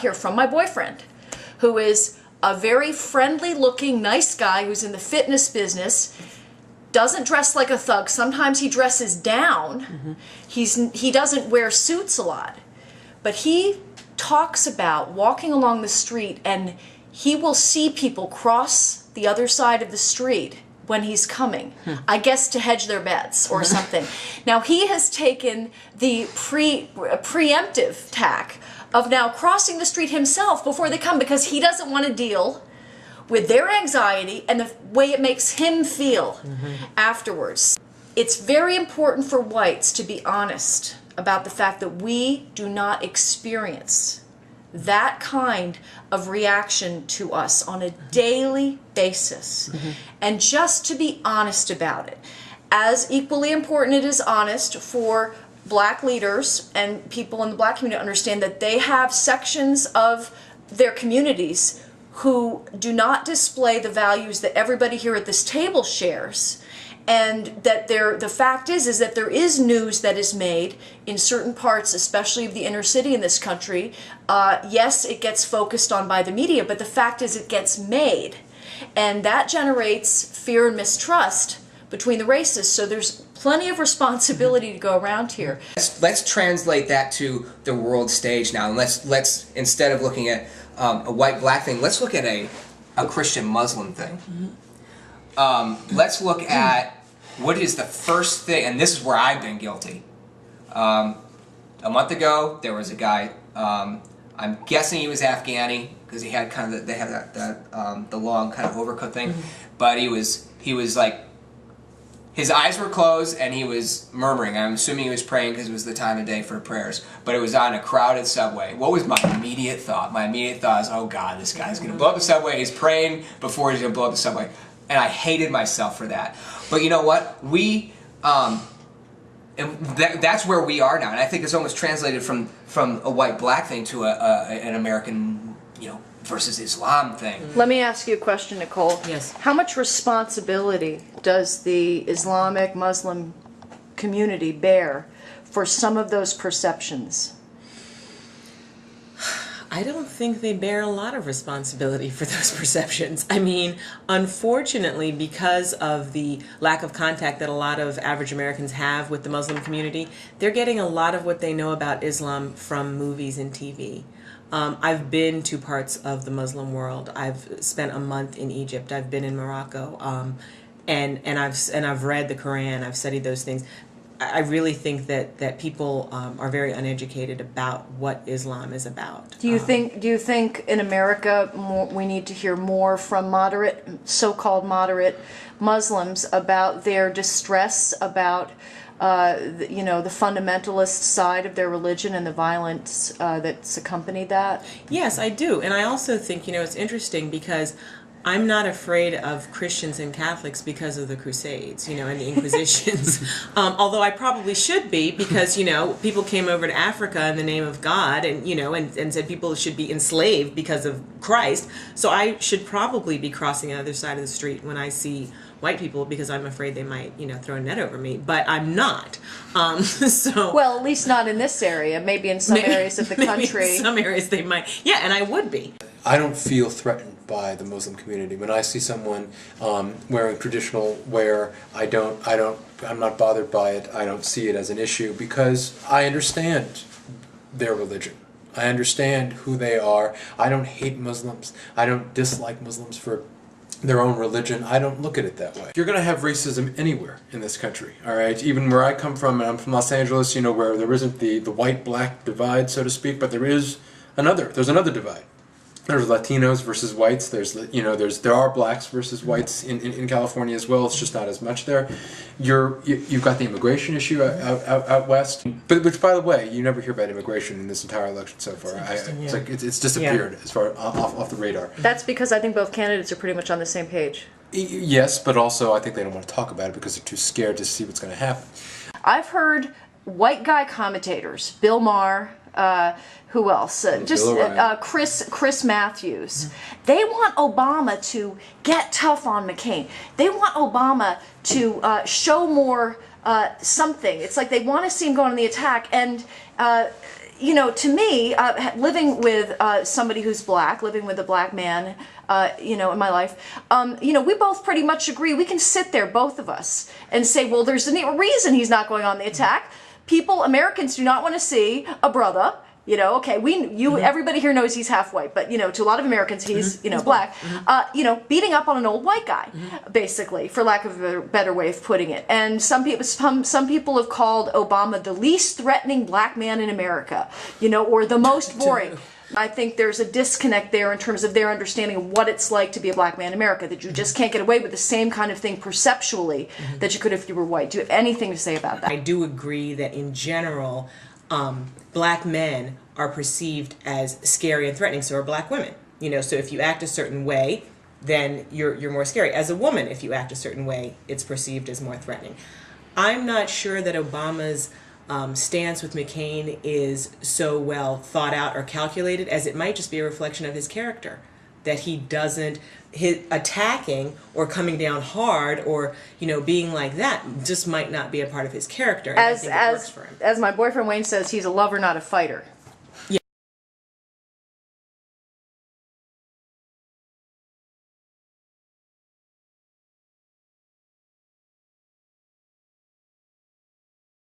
hear from my boyfriend, who is a very friendly looking, nice guy who's in the fitness business, doesn't dress like a thug. Sometimes he dresses down. He doesn't wear suits a lot. But he talks about walking along the street, and he will see people cross the other side of the street when he's coming, I guess to hedge their bets or something. Now he has taken the preemptive tack of now crossing the street himself before they come, because he doesn't want to deal with their anxiety and the way it makes him feel afterwards. It's very important for whites to be honest about the fact that we do not experience that kind of reaction to us on a daily basis. And just to be honest about it. As equally important it is honest for black leaders and people in the black community to understand that they have sections of their communities who do not display the values that everybody here at this table shares. And that the fact is that there is news that is made in certain parts, especially of the inner city in this country. Yes, it gets focused on by the media, but the fact is it gets made. And that generates fear and mistrust between the races. So there's plenty of responsibility to go around here. Let's translate that to the world stage now. And let's instead of looking at a white-black thing, let's look at a Christian-Muslim thing. Let's look at what is the first thing, and this is where I've been guilty. A month ago, there was a guy. I'm guessing he was Afghani because he had kind of the long kind of overcoat thing, but he was like, his eyes were closed and he was murmuring. I'm assuming he was praying because it was the time of day for prayers. But it was on a crowded subway. What was my immediate thought? My immediate thought is, oh God, this guy's going to blow up the subway. He's praying before he's going to blow up the subway. And I hated myself for that. But you know what? That's where we are now. And I think it's almost translated from a white-black thing to an American, versus Islam thing. Let me ask you a question, Nicole. Yes. How much responsibility does the Islamic Muslim community bear for some of those perceptions? I don't think they bear a lot of responsibility for those perceptions. I mean, unfortunately, because of the lack of contact that a lot of average Americans have with the Muslim community, they're getting a lot of what they know about Islam from movies and TV. I've been to parts of the Muslim world. I've spent a month in Egypt. I've been in Morocco, and I've read the Quran. I've studied those things. I really think that people are very uneducated about what Islam is about. Do you think in America we need to hear more from so-called moderate Muslims about their distress about the fundamentalist side of their religion and the violence that's accompanied that? Yes, I do, and I also think it's interesting because I'm not afraid of Christians and Catholics because of the Crusades, and the Inquisitions. Although I probably should be, because people came over to Africa in the name of God, and and said people should be enslaved because of Christ. So I should probably be crossing the other side of the street when I see white people, because I'm afraid they might throw a net over me. But I'm not. Well, at least not in this area. Maybe in some areas of the country. In some areas they might. Yeah, and I would be. I don't feel threatened by the Muslim community. When I see someone wearing traditional wear, I'm not bothered by it. I don't see it as an issue because I understand their religion. I understand who they are. I don't hate Muslims. I don't dislike Muslims for their own religion. I don't look at it that way. You're going to have racism anywhere in this country, all right? Even where I come from, and I'm from Los Angeles, where there isn't the white-black divide, so to speak, but there's another divide. There's Latinos versus whites. There are blacks versus whites in California as well. It's just not as much there. You've got the immigration issue out west. But which, by the way, you never hear about immigration in this entire election so far. It's like it's disappeared as far off the radar. That's because I think both candidates are pretty much on the same page. Yes, but also I think they don't want to talk about it because they're too scared to see what's going to happen. I've heard white guy commentators, Bill Maher. Who else? Chris Matthews. They want Obama to get tough on McCain. They want Obama to show more something. It's like they want to see him go on the attack. And you know, to me, living with somebody who's black, living with a black man, you know, in my life, you know, we both pretty much agree. We can sit there, both of us, and say, well, there's a reason he's not going on the attack. People, Americans, do not want to see a brother. You know, okay, everybody here knows he's half white, but, you know, to a lot of Americans, he's, you know, black. You know, beating up on an old white guy, basically, for lack of a better way of putting it. And some people have called Obama the least threatening black man in America, you know, or the most boring. I think there's a disconnect there in terms of their understanding of what it's like to be a black man in America, that you just can't get away with the same kind of thing perceptually that you could if you were white. Do you have anything to say about that? I do agree that in general, black men are perceived as scary and threatening, so are black women. You know, so if you act a certain way, then you're more scary. As a woman, if you act a certain way, it's perceived as more threatening. I'm not sure that Obama's stance with McCain is so well thought out or calculated, as it might just be a reflection of his character. That he doesn't, attacking or coming down hard or, you know, being like that just might not be a part of his character. And I think it works for him. As my boyfriend Wayne says, he's a lover, not a fighter.